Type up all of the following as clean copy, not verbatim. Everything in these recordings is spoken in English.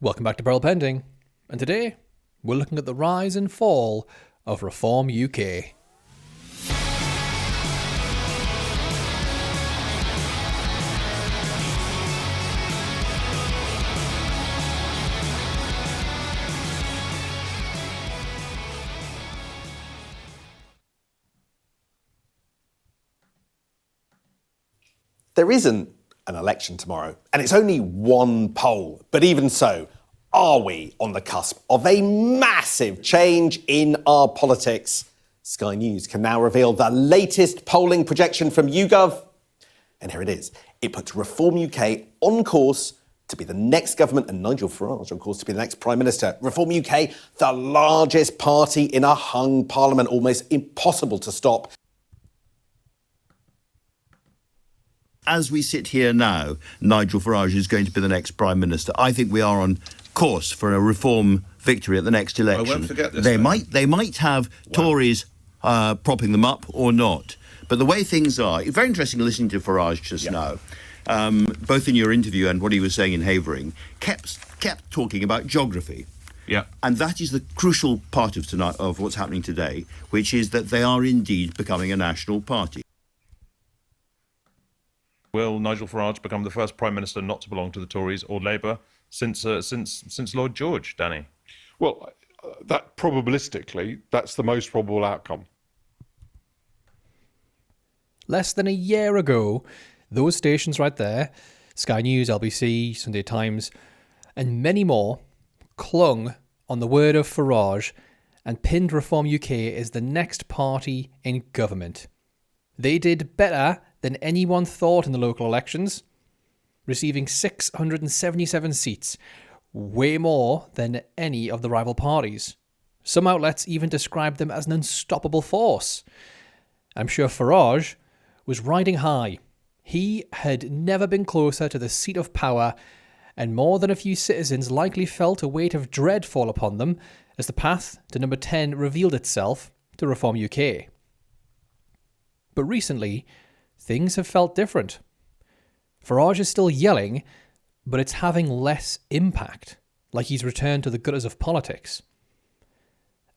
Welcome back to Peril Pending, and today we're looking at the rise and fall of Reform UK. There isn't an election tomorrow, and it's only one poll. But even so, are we on the cusp of a massive change in our politics? Sky News can now reveal the latest polling projection from YouGov. And here it is. It puts Reform UK on course to be the next government and Nigel Farage on course to be the next Prime Minister. Reform UK, the largest party in a hung parliament, almost impossible to stop. As we sit here now, Nigel Farage is going to be the next Prime Minister. I think we are on course for a Reform victory at the next election. I won't forget this. They might have Tories propping them up or not. But the way things are, it's very interesting listening to Farage just now, both in your interview and what he was saying in Havering, kept talking about geography. Yeah. And that is the crucial part of tonight of what's happening today, which is that they are indeed becoming a national party. Will Nigel Farage become the first Prime Minister not to belong to the Tories or Labour since Lloyd George, Danny? Well, that probabilistically, that's the most probable outcome. Less than a year ago, those stations right there, Sky News, LBC, Sunday Times, and many more, clung on the word of Farage and pinned Reform UK as the next party in government. They did better than anyone thought in the local elections, receiving 677 seats, way more than any of the rival parties. Some outlets even described them as an unstoppable force. I'm sure Farage was riding high. He had never been closer to the seat of power, and more than a few citizens likely felt a weight of dread fall upon them as the path to number 10 revealed itself to Reform UK. But recently, things have felt different. Farage is still yelling, but it's having less impact, like he's returned to the gutters of politics.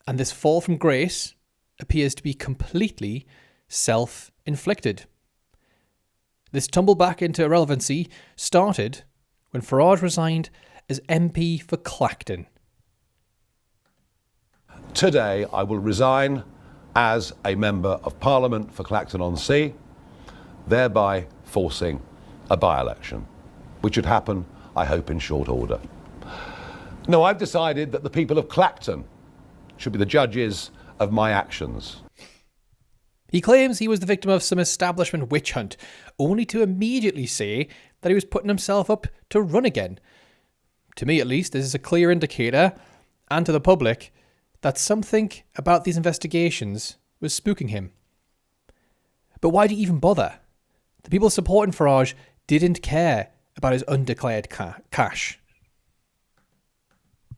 And this fall from grace appears to be completely self-inflicted. This tumble back into irrelevancy started when Farage resigned as MP for Clacton. Today, I will resign as a Member of Parliament for Clacton-on-Sea, thereby forcing a by-election, which would happen, I hope, in short order. No, I've decided that the people of Clacton should be the judges of my actions. He claims he was the victim of some establishment witch hunt, only to immediately say that he was putting himself up to run again. To me, at least, this is a clear indicator, and to the public, that something about these investigations was spooking him. But why do you even bother? The people supporting Farage didn't care about his undeclared cash.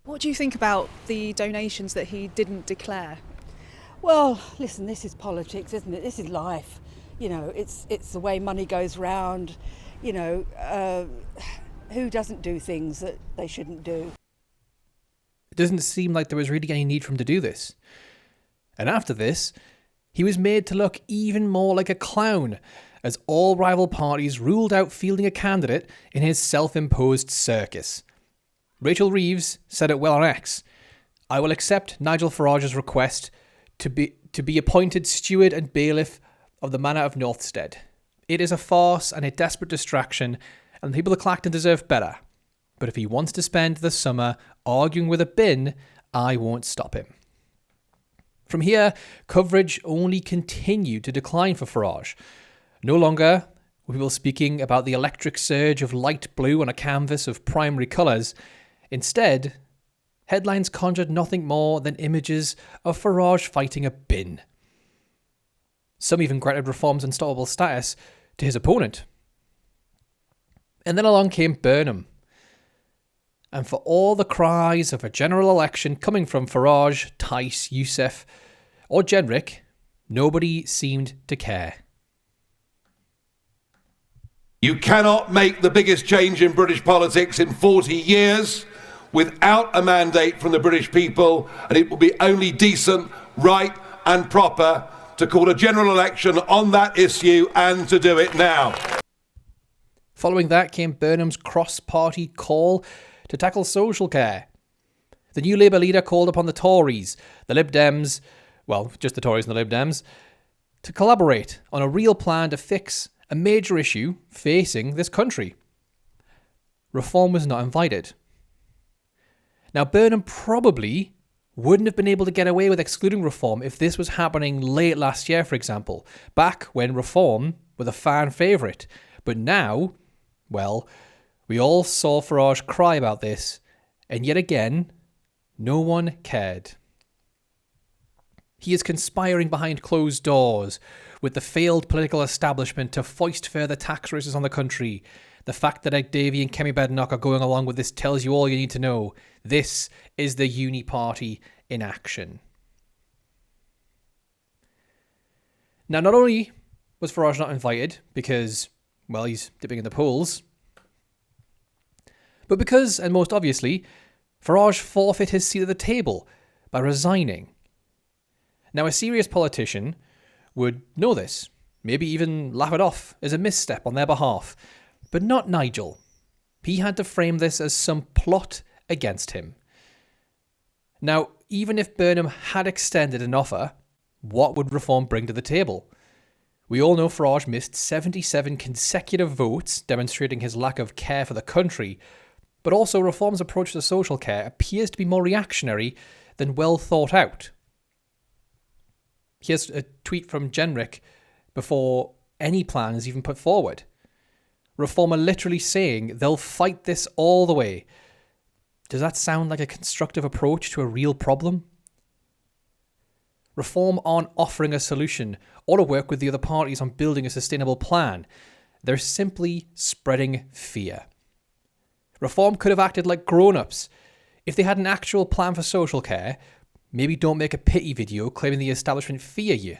What do you think about the donations that he didn't declare? Well, listen, this is politics, isn't it? This is life. You know, it's the way money goes round. You know, who doesn't do things that they shouldn't do? It doesn't seem like there was really any need for him to do this. And after this, he was made to look even more like a clown, as all rival parties ruled out fielding a candidate in his self-imposed circus. Rachel Reeves said it well on X. "I will accept Nigel Farage's request to be appointed steward and bailiff of the Manor of Northstead. It is a farce and a desperate distraction, and the people of Clacton deserve better. But if he wants to spend the summer arguing with a bin, I won't stop him." From here, coverage only continued to decline for Farage. No longer were people speaking about the electric surge of light blue on a canvas of primary colours. Instead, headlines conjured nothing more than images of Farage fighting a bin. Some even granted Reform's unstoppable status to his opponent. And then along came Burnham. And for all the cries of a general election coming from Farage, Tice, Youssef, or Jenrick, nobody seemed to care. You cannot make the biggest change in British politics in 40 years without a mandate from the British people, and it will be only decent, right and proper to call a general election on that issue and to do it now. Following that came Burnham's cross-party call to tackle social care. The new Labour leader called upon the Tories, the Lib Dems, well, just the Tories and the Lib Dems, to collaborate on a real plan to fix a major issue facing this country. Reform was not invited. Now, Burnham probably wouldn't have been able to get away with excluding Reform if this was happening late last year, for example, back when Reform was a fan favourite. But now, well, we all saw Farage cry about this, and yet again, no one cared. He is conspiring behind closed doors with the failed political establishment to foist further tax raises on the country. The fact that Ed Davey and Kemi Badenoch are going along with this tells you all you need to know. This is the Uni Party in action. Now, not only was Farage not invited because, well, he's dipping in the pools, but because, and most obviously, Farage forfeit his seat at the table by resigning. Now, a serious politician would know this, maybe even laugh it off as a misstep on their behalf, but not Nigel. He had to frame this as some plot against him. Now, even if Burnham had extended an offer, what would Reform bring to the table? We all know Farage missed 77 consecutive votes, demonstrating his lack of care for the country, but also Reform's approach to social care appears to be more reactionary than well thought out. Here's a tweet from Jenrick before any plan is even put forward. Reform are literally saying they'll fight this all the way. Does that sound like a constructive approach to a real problem? Reform aren't offering a solution or to work with the other parties on building a sustainable plan. They're simply spreading fear. Reform could have acted like grown-ups. If they had an actual plan for social care, maybe don't make a pity video claiming the establishment fear you.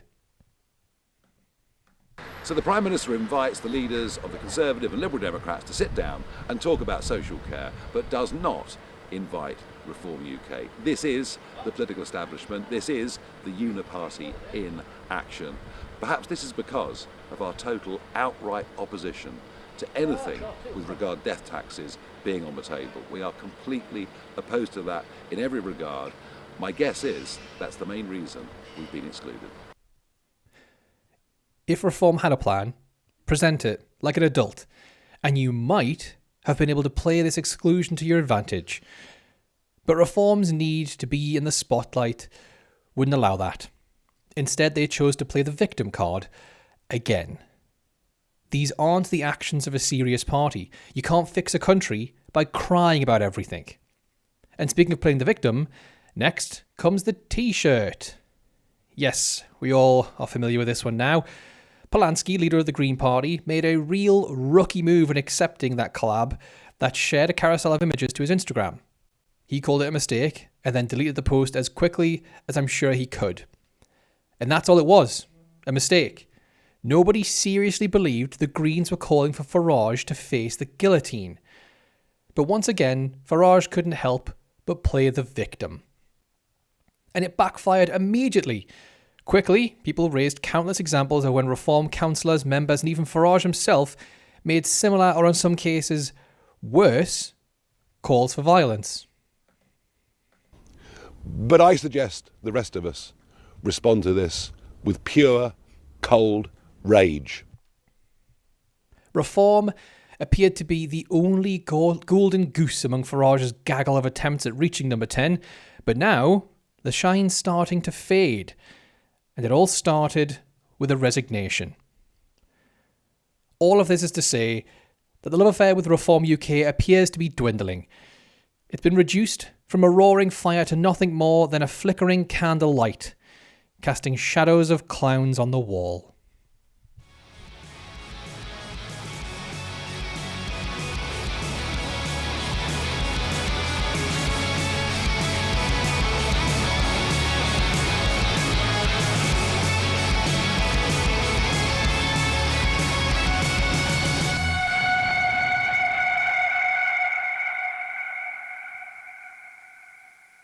So the Prime Minister invites the leaders of the Conservative and Liberal Democrats to sit down and talk about social care, but does not invite Reform UK. This is the political establishment. This is the Uniparty in action. Perhaps this is because of our total outright opposition to anything with regard to death taxes being on the table. We are completely opposed to that in every regard. My guess is that's the main reason we've been excluded. If Reform had a plan, present it like an adult, and you might have been able to play this exclusion to your advantage. But Reform's need to be in the spotlight wouldn't allow that. Instead, they chose to play the victim card again. These aren't the actions of a serious party. You can't fix a country by crying about everything. And speaking of playing the victim, next comes the T-shirt. Yes, we all are familiar with this one now. Polanski, leader of the Green Party, made a real rookie move in accepting that collab that shared a carousel of images to his Instagram. He called it a mistake and then deleted the post as quickly as I'm sure he could. And that's all it was, a mistake. Nobody seriously believed the Greens were calling for Farage to face the guillotine. But once again, Farage couldn't help but play the victim. And it backfired immediately. Quickly, people raised countless examples of when Reform councillors, members, and even Farage himself made similar, or in some cases, worse, calls for violence. But I suggest the rest of us respond to this with pure, cold rage. Reform appeared to be the only golden goose among Farage's gaggle of attempts at reaching number 10, but now the shine's starting to fade, and it all started with a resignation. All of this is to say that the love affair with Reform UK appears to be dwindling. It's been reduced from a roaring fire to nothing more than a flickering candle light, casting shadows of clowns on the wall.